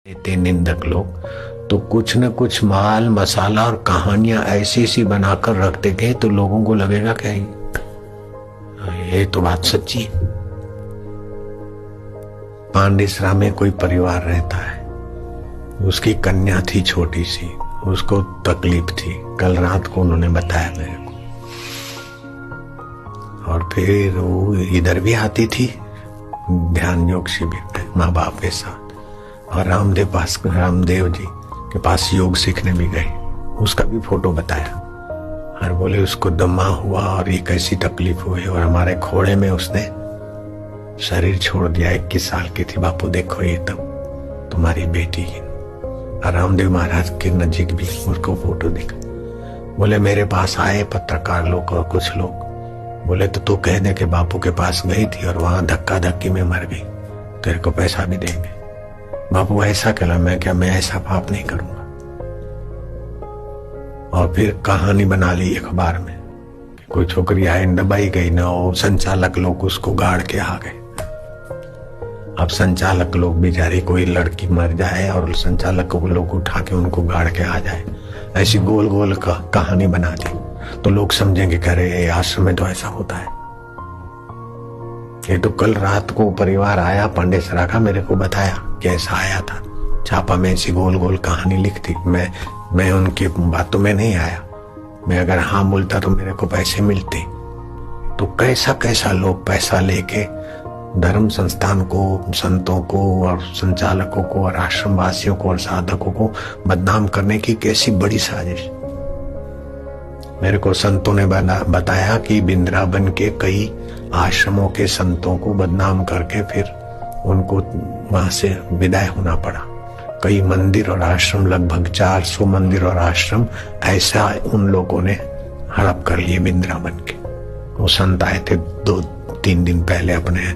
देते निंदक लोग तो कुछ न कुछ माल मसाला और कहानियां ऐसी सी बनाकर रखते गए तो लोगों को लगेगा क्या ये तो बात सच्ची है। पांडेसरा में कोई परिवार रहता है, उसकी कन्या थी छोटी सी, उसको तकलीफ थी। कल रात को उन्होंने बताया मेरे को, और फिर वो इधर भी आती थी ध्यान योग शिविर में माँ बाप के साथ, और रामदेव जी के पास योग सीखने भी गए। उसका भी फोटो बताया और बोले उसको दमा हुआ और ये कैसी तकलीफ हुई, और हमारे खोड़े में उसने शरीर छोड़ दिया। 21 साल की थी। बापू देखो ये तब तुम्हारी बेटी है। और रामदेव महाराज के नजीक भी उसको फोटो दिखा। बोले मेरे पास आए पत्रकार लोग और कुछ लोग, बोले तो तू कह दे कि बापू के पास गई थी और वहां धक्का धक्की में मर गई, तेरे को पैसा भी देंगे। बापू ऐसा कहला, मैं ऐसा पाप नहीं करूंगा। और फिर कहानी बना ली अखबार में कि कोई छोकरी आई दबाई गई ना, और संचालक लोग उसको गाड़ के आ गए। अब संचालक लोग बेचारे, कोई लड़की मर जाए और संचालक को लोग उठा के उनको गाड़ के आ जाए, ऐसी गोल गोल कहानी बना दी तो लोग समझेंगे कह रहे आश्रम में तो ऐसा होता है। ये तो कल रात को परिवार आया पांडेसरा का, मेरे को बताया कि ऐसा आया था। छापा में ऐसी गोल गोल कहानी लिखती। मैं उनकी बातों में नहीं आया। मैं अगर हाँ बोलता तो मेरे को पैसे मिलते। तो कैसा कैसा लोग पैसा लेके धर्म संस्थान को, संतों को और संचालकों को और आश्रम वासियों को और साधकों को बदनाम करने की कैसी बड़ी साजिश। मेरे को संतों ने बताया कि वृंदावन के कई आश्रमों के संतों को बदनाम करके फिर उनको वहां से विदाई होना पड़ा। कई मंदिर और आश्रम, लगभग 400 मंदिर और आश्रम ऐसा उन लोगों ने हड़प कर लिए वृंदावन के। वो संत आए थे 2-3 दिन पहले अपने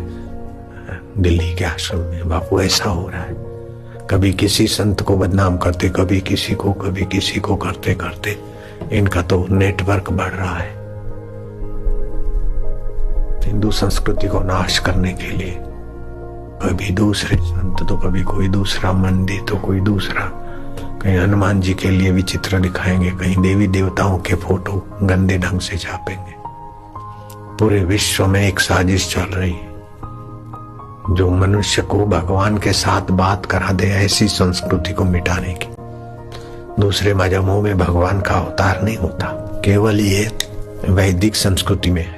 दिल्ली के आश्रम में। बापू ऐसा हो रहा है, कभी किसी संत को बदनाम करते, कभी किसी को करते करते इनका तो नेटवर्क बढ़ रहा है। हिंदू संस्कृति को नाश करने के लिए कभी दूसरे संत तो कभी कोई दूसरा मंदिर तो कोई दूसरा, कहीं हनुमान जी के लिए विचित्र दिखाएंगे, कहीं देवी देवताओं के फोटो गंदे ढंग से छापेंगे। पूरे विश्व में एक साजिश चल रही है जो मनुष्य को भगवान के साथ बात करा दे, ऐसी संस्कृति को मिटाने की। दूसरे मजहबों में भगवान का अवतार नहीं होता, केवल ये वैदिक संस्कृति में है।